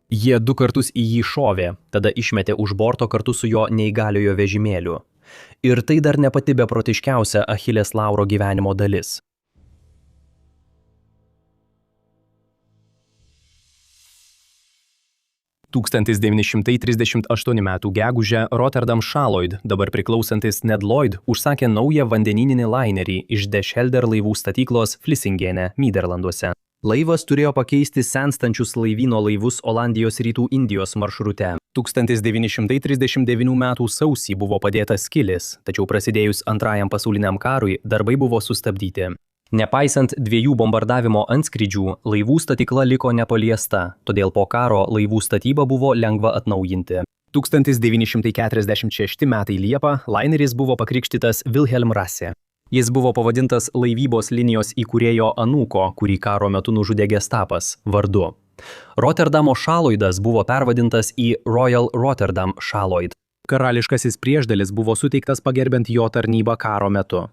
Jie 2 kartus į jį šovė, tada išmetė už borto kartu su jo neįgaliojo vežimėliu. Ir tai dar ne pati beprotiškiausia Achilės Lauro gyvenimo dalis. ...1938 m. gegužę Rotterdam Shaloyd, dabar priklausantis Ned Lloyd, užsakė naują vandeninį lainerį iš De Schelder laivų statyklos Vlissingene, Nyderlanduose. Laivas turėjo pakeisti senstančius laivyno laivus Olandijos rytų Indijos maršrute. 1939 m. sausį buvo padėtas skilis, tačiau prasidėjus Antrajam pasauliniam karui darbai buvo sustabdyti. Nepaisant 2 bombardavimo antskrydžių, laivų statykla liko nepaliesta, todėl po karo laivų statybą buvo lengva atnaujinti. 1946 m. Liepą laineris buvo pakrikštytas Wilhelm Rasse. Jis buvo pavadintas laivybos linijos įkūrėjo anūko, kurį karo metu nužudė gestapas, vardu. Rotterdamo Shaloydas buvo pervadintas į Royal Rotterdam Shaloyd. Karališkasis priešdalis buvo suteiktas pagerbiant jo tarnybą karo metu.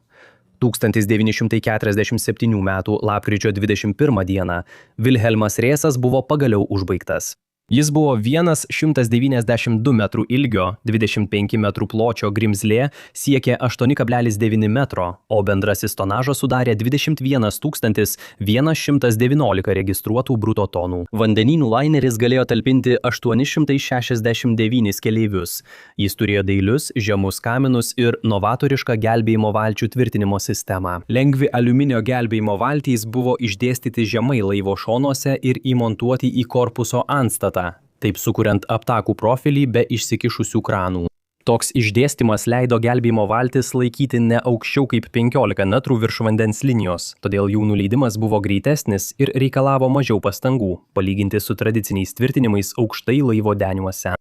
1947 m. lapkričio 21 d. Vilhelmas Rėsas buvo pagaliau užbaigtas. Jis buvo 192 metrų ilgio, 25 metrų pločio grimzlė, siekė 8,9 metro, o bendrasis tonažas sudarė 21 119 registruotų bruto tonų. Vandenynų laineris galėjo talpinti 869 keleivius. Jis turėjo dailius, žemus kaminus ir novatorišką gelbėjimo valčių tvirtinimo sistemą. Lengvi aliuminio gelbėjimo valtys buvo išdėstyti žemai laivo šonuose ir įmontuoti į korpuso antstatą, taip sukuriant aptakų profilį be išsikišusių kranų. Toks išdėstymas leido gelbėjimo valtis laikyti ne aukščiau kaip 15 metrų virš vandens linijos, todėl jų nuleidimas buvo greitesnis ir reikalavo mažiau pastangų, palyginti su tradiciniais tvirtinimais aukštai laivo deniuose.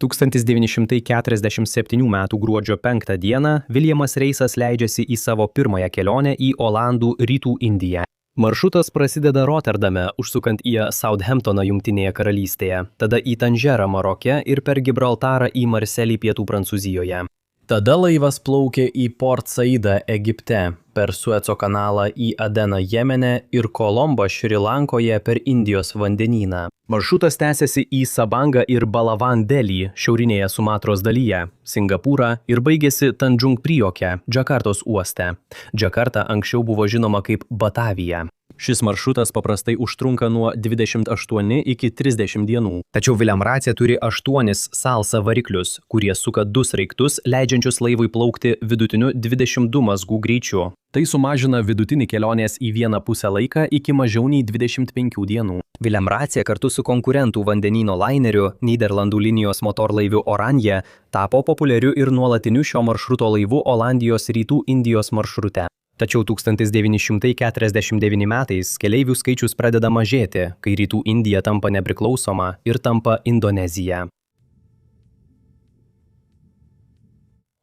1947 m. gruodžio 5 d. Williamas Reisas leidžiasi į savo pirmąją kelionę į Olandų rytų Indiją. Maršrutas prasideda Rotterdame, užsukant į Southamptoną Jungtinėje karalystėje, tada į Tanžerą Maroke ir per Gibraltarą į Marselį pietų Prancūzijoje. Tada laivas plaukė į Port Saidą Egipte, per Sueco kanalą į Adeną Jemene ir Kolombą Šri Lankoje per Indijos vandenyną. Maršrutas tęsiasi į Sabangą ir Balawan Delį šiaurinėje Sumatros dalyje, Singapūrą ir baigėsi Tanjung Prijoke, Džakartos uoste. Džakarta anksčiau buvo žinoma kaip Batavija. Šis maršrutas paprastai užtrunka nuo 28 iki 30 dienų. Tačiau William Race turi 8 salsa variklius, kurie suka 2 sraigtus, leidžiančius laivui plaukti vidutiniu 22 mazgų greičiu. Tai sumažina vidutinį kelionės į vieną pusę laiką iki mažiau nei 25 dienų. William Race kartu su konkurentų vandenyno laineriu, Nyderlandų linijos motorlaiviu Oranje, tapo populiariu ir nuolatiniu šio maršruto laivu Olandijos rytų Indijos maršrute. Tačiau 1949 metais keleivių skaičius pradeda mažėti, kai rytų Indija tampa nepriklausoma ir tampa Indonezija.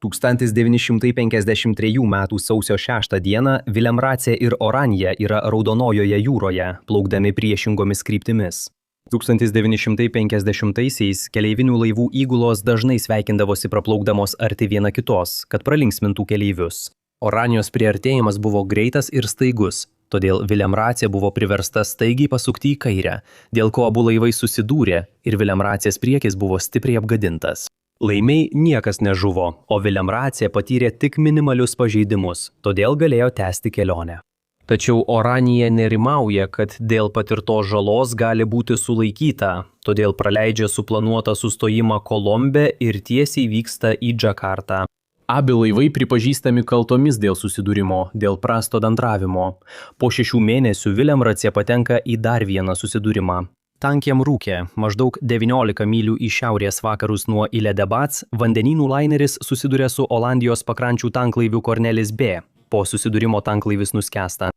1953 m. sausio 6 d. William Race ir Oranje yra Raudonojoje jūroje, plaukdami priešingomis kryptimis. 1950-aisiais keleivinių laivų įgulos dažnai sveikindavosi praplaukdamos arti viena kitos, kad pralinksmintų keleivius. Oranijos priartėjimas buvo greitas ir staigus, todėl William Race buvo priversta staigiai pasukti į kairę, dėl ko abu laivai susidūrė ir William Racės priekis buvo stipriai apgadintas. Laimiai niekas nežuvo, o William Race patyrė tik minimalius pažeidimus, todėl galėjo tęsti kelionę. Tačiau Oranija nerimauja, kad dėl patirtos žalos gali būti sulaikyta, todėl praleidžia suplanuotą sustojimą Kolombe ir tiesiai vyksta į Džakartą. Abi laivai pripažįstami kaltomis dėl susidūrimo, dėl prasto bendravimo. Po 6 mėnesių William Race patenka į dar vieną susidūrimą. Tankiam rūke, maždaug 19 mylių į šiaurės vakarus nuo Ile de Bats, vandenynų laineris susiduria su Olandijos pakrančių tanklaiviu Cornelis B. Po susidūrimo tanklaivis nuskęsta.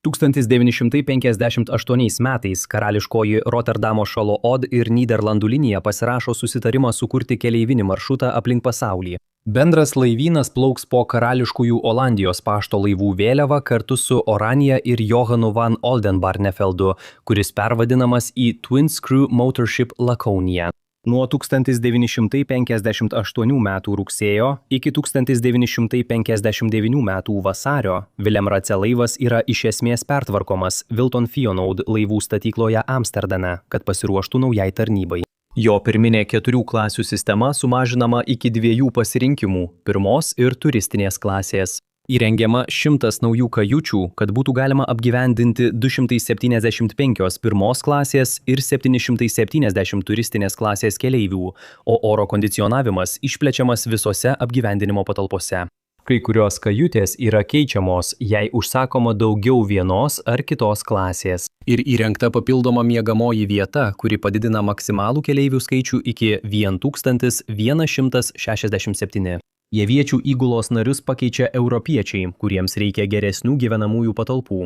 1958 metais karališkoji Rotterdamo Šalo Od ir Nyderlandų linija pasirašo susitarimą sukurti keleivinį maršrutą aplink pasaulį. Bendras laivynas plauks po karališkųjų Olandijos pašto laivų vėliava kartu su Oranje ir Johanu van Oldenbarneveldu, kuris pervadinamas į Twin Screw Motorship Laconia. Nuo 1958 metų rugsėjo iki 1959 metų vasario Williamratce laivas yra iš esmės pertvarkomas Wilton Fionaud laivų statykloje Amsterdame, kad pasiruoštų naujai tarnybai. Jo pirminė 4 klasių sistema sumažinama iki 2 pasirinkimų – pirmos ir turistinės klasės. Įrengiama 100 naujų kajučių, kad būtų galima apgyvendinti 275 pirmos klasės ir 770 turistinės klasės keleivių, o oro kondicionavimas išplečiamas visose apgyvendinimo patalpose. Kai kurios kajutės yra keičiamos, jei užsakoma daugiau vienos ar kitos klasės. Ir įrengta papildoma miegamoji vieta, kuri padidina maksimalų keleivių skaičių iki 1167. Javiečių įgulos narius pakeičia europiečiai, kuriems reikia geresnių gyvenamųjų patalpų.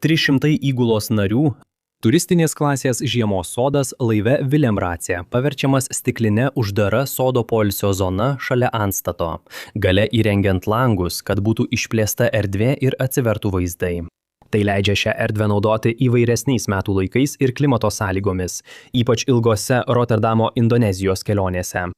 300 įgulos narių. Turistinės klasės žiemos sodas laive Williamratce paverčiamas stikline uždara sodo poilsio zona šalia antstato, gale įrengiant langus, kad būtų išplėsta erdvė ir atsivertų vaizdai. Tai leidžia šią erdvę naudoti įvairesniais metų laikais ir klimato sąlygomis, ypač ilgose Rotterdamo Indonezijos kelionėse.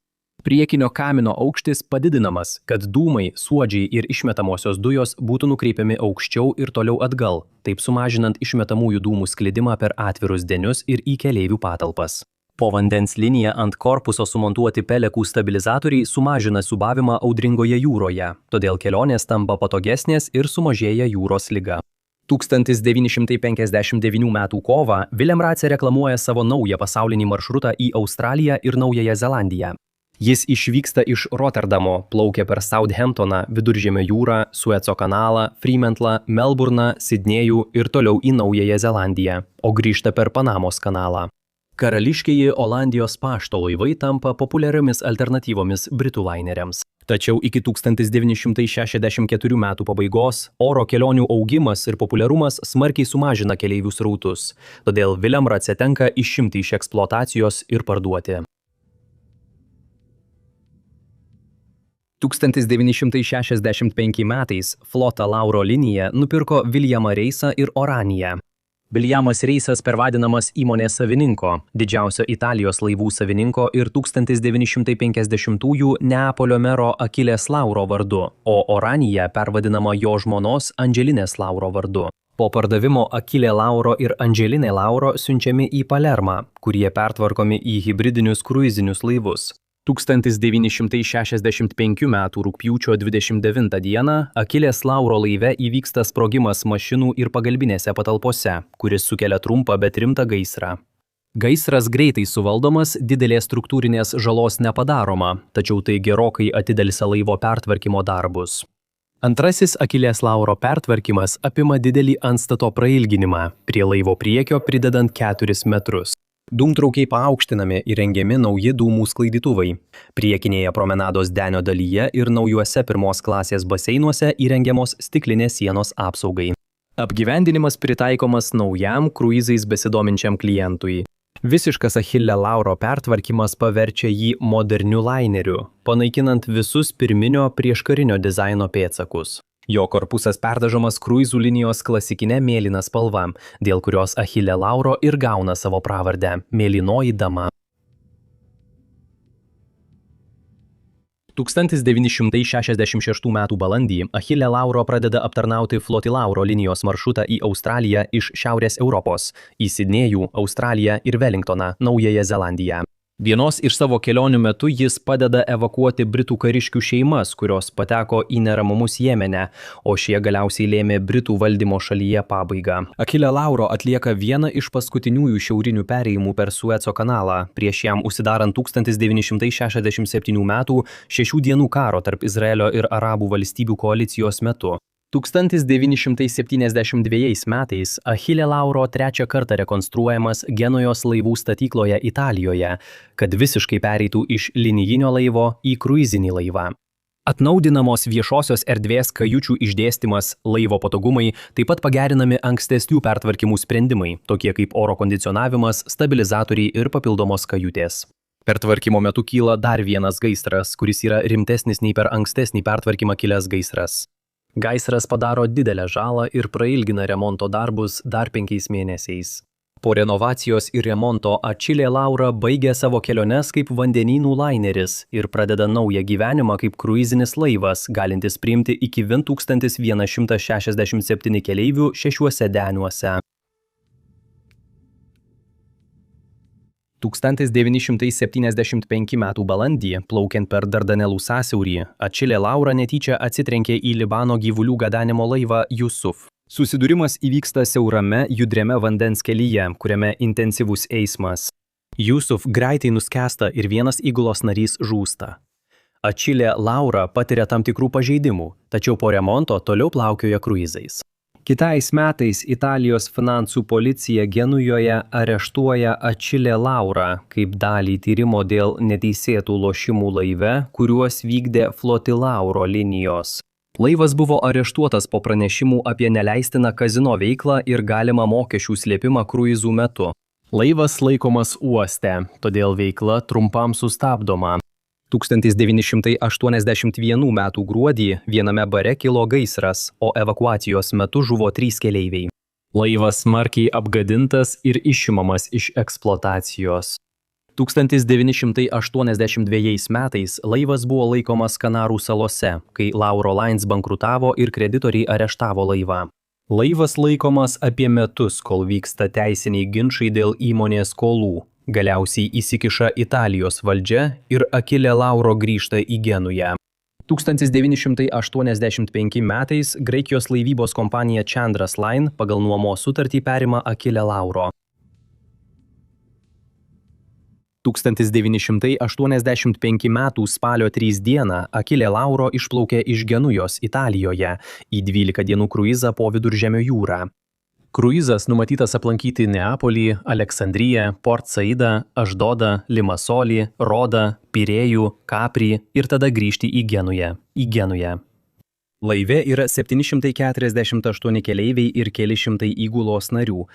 Priekinio kamino aukštis padidinamas, kad dūmai, suodžiai ir išmetamosios dujos būtų nukreipiami aukščiau ir toliau atgal, taip sumažinant išmetamųjų dūmų sklidimą per atvirus denius ir į keleivių patalpas. Po vandens linija ant korpuso sumontuoti pelekų stabilizatoriai sumažina siūbavimą audringoje jūroje, todėl kelionės tampa patogesnės ir sumažėja jūros liga. 1959 metų kovą Williamratce reklamuoja savo naują pasaulinį maršrutą į Australiją ir Naująją Zelandiją. Jis išvyksta iš Rotterdamo, plaukia per Southamptoną, Viduržemio jūrą, Sueco kanalą, Fremantlą, Melburną, Sidnėjų ir toliau į Naująją Zelandiją, o grįžta per Panamos kanalą. Karališkieji Olandijos pašto laivai tampa populiariomis alternatyvomis britų laineriams. Tačiau iki 1964 metų pabaigos oro kelionių augimas ir populiarumas smarkiai sumažina keleivių srautus, todėl Williamratce tenka išimti iš eksploatacijos ir parduoti. 1965 metais Flota Lauro linija nupirko Williamą Reisą ir Oraniją. Williamas Reisas pervadinamas įmonės savininko, didžiausio Italijos laivų savininko ir 1950-ųjų Neapolio mero Achilles Lauro vardu, o Oranija pervadinama jo žmonos Angelinės Lauro vardu. Po pardavimo Achille Lauro ir Angelinė Lauro siunčiami į Palermą, kurie pertvarkomi į hibridinius kruizinius laivus. 1965 m. rugpjūčio 29 d. Achilles Lauro laive įvyksta sprogimas mašinų ir pagalbinėse patalpose, kuris sukelia trumpą, bet rimtą gaisrą. Gaisras greitai suvaldomas, didelės struktūrinės žalos nepadaroma, tačiau tai gerokai atidelsia laivo pertvarkymo darbus. Antrasis Achilles Lauro pertvarkymas apima didelį antstato prailginimą, prie laivo priekio pridedant 4 metrus. Dūmtraukiai paaukštinami, įrengiami nauji dūmų sklaidytuvai. Priekinėje promenados denio dalyje ir naujuose pirmos klasės baseinuose įrengiamos stiklinės sienos apsaugai. Apgyvendinimas pritaikomas naujam kruizais besidominčiam klientui. Visiškas Achille Lauro pertvarkymas paverčia jį moderniu laineriu, panaikinant visus pirminio prieškarinio dizaino pėdsakus. Jo korpusas perdažomas kruizų linijos klasikinė mėlyna spalva, dėl kurios Achille Lauro ir gauna savo pravardę – mėlynoji dama. 1966 m. balandį Achille Lauro pradeda aptarnauti Flotilauro linijos maršrutą į Australiją iš Šiaurės Europos, į Sidnėjų, Australiją ir Wellingtoną, Naująją Zelandiją. Vienos iš savo kelionių metu jis padeda evakuoti britų kariškių šeimas, kurios pateko į neramumus Jemene, o šie galiausiai lėmė britų valdymo šalyje pabaigą. Achille Lauro atlieka vieną iš paskutiniųjų šiaurinių perėjimų per Sueco kanalą, prieš jam užsidarant 1967 m. 6 dienų karo tarp Izraelio ir Arabų valstybių koalicijos metu. 1972 metais Achille Lauro trečią kartą rekonstruojamas Genujos laivų statykloje Italijoje, kad visiškai pereitų iš linijinio laivo į kruizinį laivą. Atnaudinamos viešosios erdvės kajučių išdėstymas, laivo patogumai, taip pat pagerinami ankstesnių pertvarkymų sprendimai, tokie kaip oro kondicionavimas, stabilizatoriai ir papildomos kajutės. Pertvarkymo metu kyla dar vienas gaisras, kuris yra rimtesnis nei per ankstesnį pertvarkymą kilęs gaisras. Gaisras padaro didelę žalą ir prailgina remonto darbus dar 5 mėnesiais. Po renovacijos ir remonto Achille Laura baigė savo keliones kaip vandenynų laineris ir pradeda naują gyvenimą kaip kruizinis laivas, galintis priimti iki 1167 keleivių 6 deniuose. 1975 m. balandį, plaukiant per Dardanelų sąsiaurį, Achille Laura netyčia atsitrenkė į Libano gyvulių gabenimo laivą Yusuf. Susidūrimas įvyksta siaurame, judriame vandens kelyje, kuriame intensyvus eismas. Yusuf greitai nuskęsta ir vienas įgulos narys žūsta. Achille Laura patiria tam tikrų pažeidimų, tačiau po remonto toliau plaukioja kruizais. Kitais metais Italijos finansų policija Genujoje areštuoja Achille Laura kaip dalį tyrimo dėl neteisėtų lošimų laive, kuriuos vykdė Flotilauro linijos. Laivas buvo areštuotas po pranešimų apie neleistiną kazino veiklą ir galimą mokesčių slėpimą kruizų metu. Laivas laikomas uoste, todėl veikla trumpam sustabdoma. 1981 m. gruodį viename bare kilo gaisras, o evakuacijos metu žuvo 3 keleiviai. Laivas smarkiai apgadintas ir išimamas iš eksploatacijos. 1982 metais laivas buvo laikomas Kanarų salose, kai Lauro Lines bankrutavo ir kreditoriai areštavo laivą. Laivas laikomas apie metus, kol vyksta teisiniai ginčai dėl įmonės skolų. Galiausiai įsikiša Italijos valdžia ir Achille Lauro grįžta į Genują. 1985 metais Graikijos laivybos kompanija Chandras Line pagal nuomos sutartį perima Achille Lauro. 1985 m. spalio 3 dieną Achille Lauro išplaukė iš Genujos Italijoje į 12 dienų kruizą po Viduržemio jūrą. Kruizas numatytas aplankyti Neapolį, Aleksandriją, Port Saidą, Aždodą, Limasolį, Rodą, Pirėjų, Kaprį ir tada grįžti į Genują. Laive yra 748 keleiviai ir keli šimtai įgulos narių.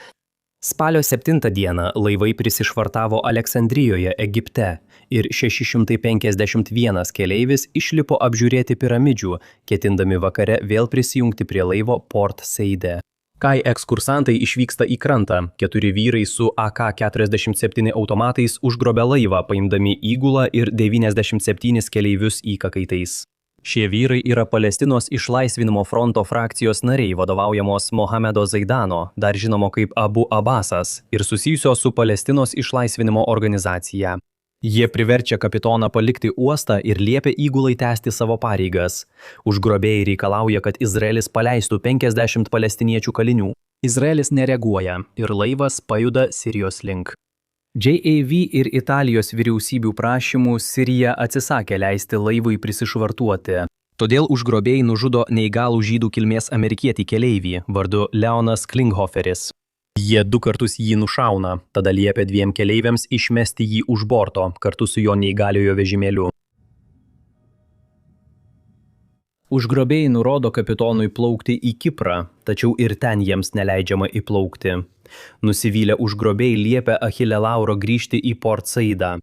Spalio 7 dieną laivai prisišvartavo Aleksandrijoje, Egipte ir 651 keleivis išlipo apžiūrėti piramidžių, ketindami vakare vėl prisijungti prie laivo Port Saide. Kai ekskursantai išvyksta į krantą, 4 vyrai su AK-47 automatais užgrobia laivą, paimdami įgulą ir 97 keleivius įkakaitais. Šie vyrai yra Palestinos išlaisvinimo fronto frakcijos nariai vadovaujamos Mohamedo Zaidano, dar žinomo kaip Abu Abbasas, ir susijusios su Palestinos išlaisvinimo organizacija. Jie priverčia kapitoną palikti uostą ir liepia įgulai tęsti savo pareigas. Užgrobėjai reikalauja, kad Izraelis paleistų 50 palestiniečių kalinių. Izraelis nereaguoja ir laivas pajuda Sirijos link. JAV ir Italijos vyriausybių prašymų Sirija atsisakė leisti laivui prisišvartuoti. Todėl užgrobėjai nužudo neįgalų žydų kilmės amerikietį keleivį vardu Leonas Klinghofferis. Jie 2 kartus jį nušauna, tada liepia 2 keleiviams išmesti jį už borto kartu su jo neįgaliojo vežimėliu. Užgrobėjai nurodo kapitonui plaukti į Kiprą, tačiau ir ten jiems neleidžiama įplaukti. Nusivylę užgrobėjai liepia Achille Lauro grįžti į Port Saidą.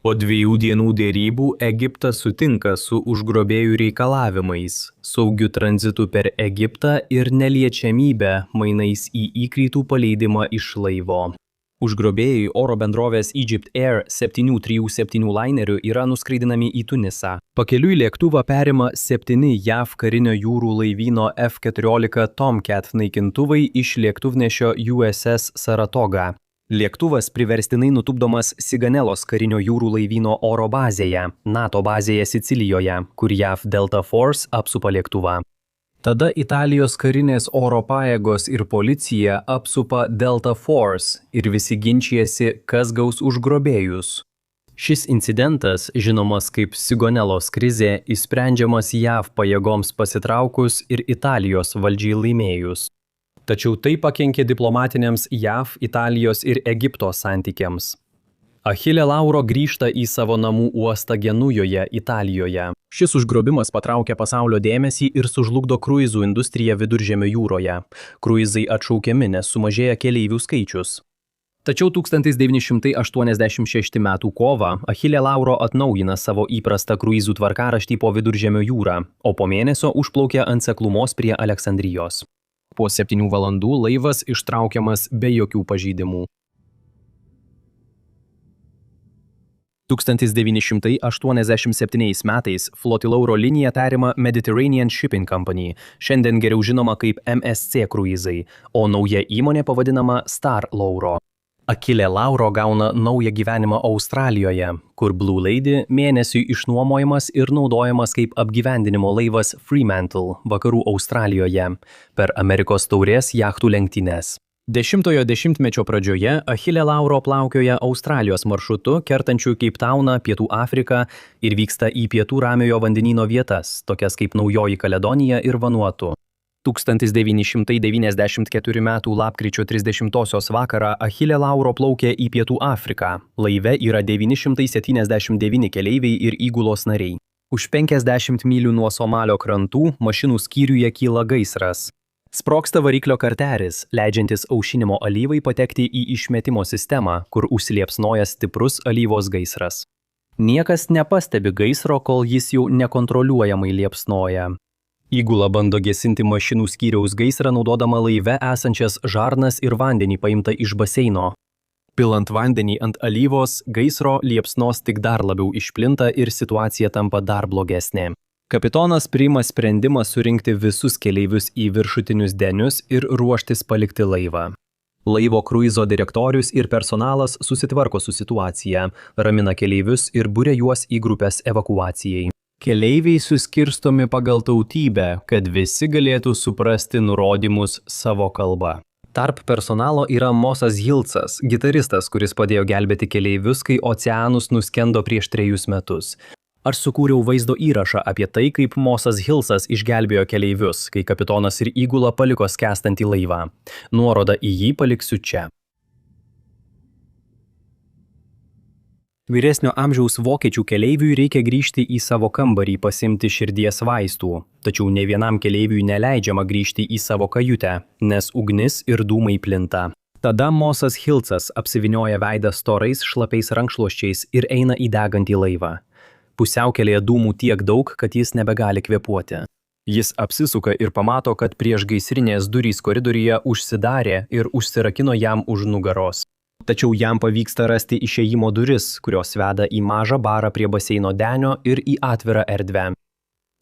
Po 2 dienų dėrybų Egiptas sutinka su užgrobėjų reikalavimais, saugiu tranzitu per Egiptą ir neliečiamybę mainais į įkaitų paleidimą iš laivo. Užgrobėjai oro bendrovės Egypt Air 737 lainerių yra nuskraidinami į Tunisą. Pakeliui lėktuvą perima 7 JAV karinio jūrų laivyno F-14 Tomcat naikintuvai iš lėktuvnešio USS Saratoga. Lėktuvas priverstinai nutupdomas Siganelos karinio jūrų laivyno oro bazėje, NATO bazėje Sicilijoje, kur JAV Delta Force apsupa lėktuvą. Tada Italijos karinės oro pajėgos ir policija apsupa Delta Force ir visi ginčijasi, kas gaus užgrobėjus. Šis incidentas, žinomas kaip Sigonelos krizė, išsprendžiamas JAV pajėgoms pasitraukus ir Italijos valdžiai laimėjus. Tačiau tai pakenkė diplomatiniams JAV, Italijos ir Egipto santykiams. Achille Lauro grįžta į savo namų uostą Genujoje, Italijoje. Šis užgrobimas patraukia pasaulio dėmesį ir sužlugdo kruizų industriją Viduržemio jūroje. Kruizai atšaukiami, nes sumažėja keleivių skaičius. Tačiau 1986 m. kovą Achille Lauro atnaujina savo įprastą kruizų tvarkaraštį po Viduržemio jūrą, o po mėnesio užplaukia ant seklumos prie Aleksandrijos. Po 7 valandų laivas ištraukiamas be jokių pažeidimų. 1987 metais Flotilauro liniją perima Mediterranean Shipping Company, šiandien geriau žinoma kaip MSC kruizai, o nauja įmonė pavadinama Star Lauro. Achille Lauro gauna naują gyvenimą Australijoje, kur Blue Lady mėnesiui išnuomojamas ir naudojamas kaip apgyvendinimo laivas Fremantle, vakarų Australijoje, per Amerikos taurės jachtų lenktynes. 10-ojo dešimtmečio pradžioje Achille Lauro plaukioja Australijos maršrutu, kertančiu Keiptauną, Pietų Afriką ir vyksta į Pietų Ramiojo vandenyno vietas, tokias kaip Naujoji Kaledonija ir Vanuatu. 1994 m. lapkričio 30-osios vakarą Achille Lauro plaukė į Pietų Afriką. Laive yra 979 keleiviai ir įgulos nariai. Už 50 mylių nuo Somalio krantų mašinų skyriuje kyla gaisras. Sprogsta variklio karteris, leidžiantis aušinimo alyvai patekti į išmetimo sistemą, kur užsiliepsnoja stiprus alyvos gaisras. Niekas nepastebi gaisro, kol jis jau nekontroliuojamai liepsnoja. Įgula bando gesinti mašinų skyriaus gaisrą naudodama laive esančias žarnas ir vandenį paimta iš baseino. Pilant vandenį ant alyvos, gaisro liepsnos tik dar labiau išplinta ir situacija tampa dar blogesnė. Kapitonas priima sprendimą surinkti visus keleivius į viršutinius denius ir ruoštis palikti laivą. Laivo kruizo direktorius ir personalas susitvarko su situacija, ramina keleivius ir buria juos į grupės evakuacijai. Keleiviai suskirstomi pagal tautybę, kad visi galėtų suprasti nurodymus savo kalba. Tarp personalo yra Mosas Hillsas, gitaristas, kuris padėjo gelbėti keleivius, kai oceanus nuskendo prieš 3 metus. Aš sukūriau vaizdo įrašą apie tai, kaip Mosas Hillsas išgelbėjo keleivius, kai kapitonas ir įgula paliko skęstantį laivą. Nuorodą į jį paliksiu čia. Vyresnio amžiaus vokiečių keleiviui reikia grįžti į savo kambarį pasimti širdies vaistų, tačiau ne vienam keleiviui neleidžiama grįžti į savo kajutę, nes ugnis ir dūmai plinta. Tada Mosas Hillsas apsivinioja veidą storais šlapiais rankšluosčiais ir eina į degantį laivą. Pusiaukelėje dūmų tiek daug, kad jis nebegali kvėpuoti. Jis apsisuka ir pamato, kad priešgaisrinės durys koridoriuje užsidarė ir užsirakino jam už nugaros. Tačiau jam pavyksta rasti išėjimo duris, kurios veda į mažą barą prie baseino denio ir į atvirą erdvę.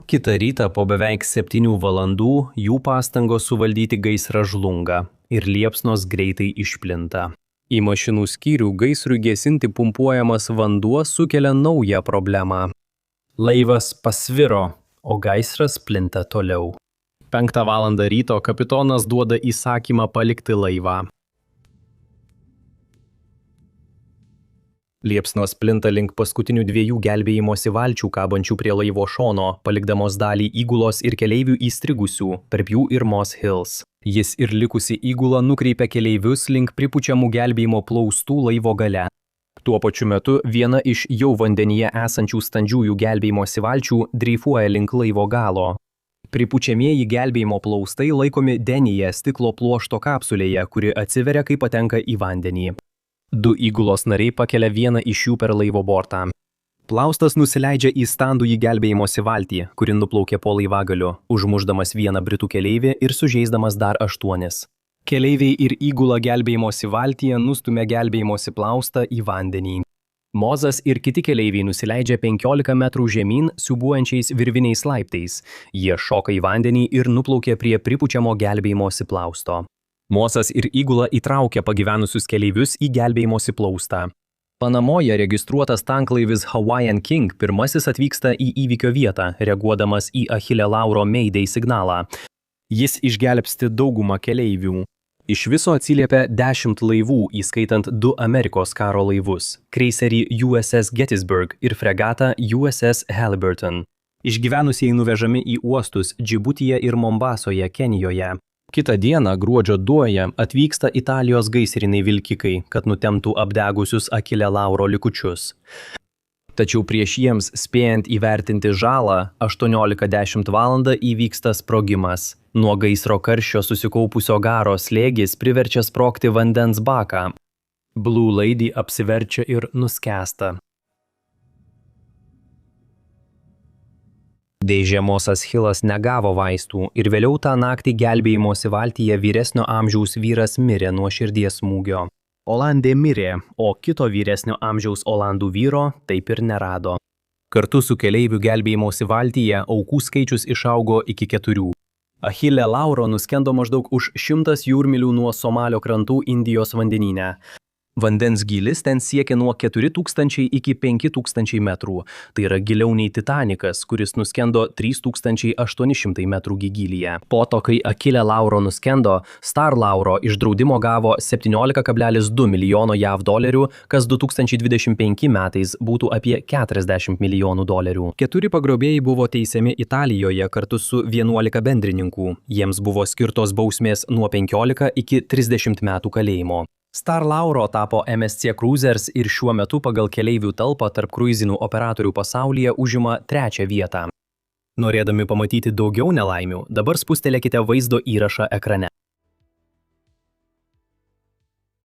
Kitą rytą po beveik 7 valandų jų pastangos suvaldyti gaisrą žlunga ir liepsnos greitai išplinta. Į mašinų skyrių gaisrui gesinti pumpuojamas vanduo sukelia naują problemą. Laivas pasviro, o gaisras plinta toliau. 5 valandą ryto kapitonas duoda įsakymą palikti laivą. Liepsnos plinta link paskutinių 2 gelbėjimosi valčių kabančių prie laivo šono, palikdamos dalį įgulos ir keleivių įstrigusių, tarp jų ir Moss Hills. Jis ir likusi įgula nukreipia keleivius link pripučiamų gelbėjimo plaustų laivo gale. Tuo pačiu metu viena iš jau vandenyje esančių standžiųjų gelbėjimosi valčių dreifuoja link laivo galo. Pripučiamieji gelbėjimo plaustai laikomi denyje stiklo pluošto kapsulėje, kuri atsiveria, kai patenka į vandenį. 2 įgulos nariai pakelia vieną iš jų per laivo bortą. Plaustas nusileidžia į standųjį gelbėjimosi valtį, kuri nuplaukė po laivagaliu, užmušdamas vieną britų keleivį ir sužeisdamas dar 8. Keleiviai ir įgula gelbėjimosi valtyje nustumia gelbėjimosi plaustą į vandenį. Mozas ir kiti keleiviai nusileidžia 15 metrų žemyn siūbuojančiais virviniais laiptais. Jie šoka į vandenį ir nuplaukia prie pripučiamo gelbėjimosi plausto. Mosas ir įgula įtraukia pagyvenusius keleivius į gelbėjimosi plaustą. Panamoje registruotas tanklaivis Hawaiian King pirmasis atvyksta į įvykio vietą, reaguodamas į Achille Lauro Mayday signalą. Jis išgelbsti daugumą keleivių. Iš viso atsiliepia 10 laivų, įskaitant 2 Amerikos karo laivus – kreiserį USS Gettysburg ir fregatą USS Halliburton. Išgyvenusieji nuvežami į uostus Džibutyje ir Mombasoje, Kenijoje. Kitą dieną, gruodžio 2, atvyksta Italijos gaisriniai vilkikai, kad nutemtų apdegusius Achille Lauro likučius. Tačiau prieš jiems spėjant įvertinti žalą, 18:10 val. Įvyksta sprogimas. Nuo gaisro karščio susikaupusio garo slėgis priverčia sprogti vandens baką. Blue Lady apsiverčia ir nuskęsta. Dėžė Mosas Hillas negavo vaistų ir vėliau tą naktį gelbėjimosi valtyje vyresnio amžiaus vyras mirė nuo širdies smūgio. Olandė mirė, o kito vyresnio amžiaus olandų vyro taip ir nerado. Kartu su keleivių gelbėjimosi valtyje aukų skaičius išaugo iki 4. Achille Lauro nuskendo maždaug už 100 jūrmylių nuo Somalio krantų Indijos vandenyne. Vandens gylis ten siekia nuo 4000 iki 5000 metrų. Tai yra giliau nei Titanikas, kuris nuskendo 3800 metrų gylyje. Po to, kai Achille Lauro nuskendo, Star Lauro iš draudimo gavo 17,2 milijono JAV dolerių, kas 2025 metais būtų apie 40 milijonų dolerių. 4 pagrobėjai buvo teisiami Italijoje kartu su 11 bendrininkų. Jiems buvo skirtos bausmės nuo 15 iki 30 metų kalėjimo. Star Lauro tapo MSC Cruisers ir šiuo metu pagal keleivių talpą tarp kruizinių operatorių pasaulyje užima 3. vietą. Norėdami pamatyti daugiau nelaimių, dabar spustelėkite vaizdo įrašą ekrane.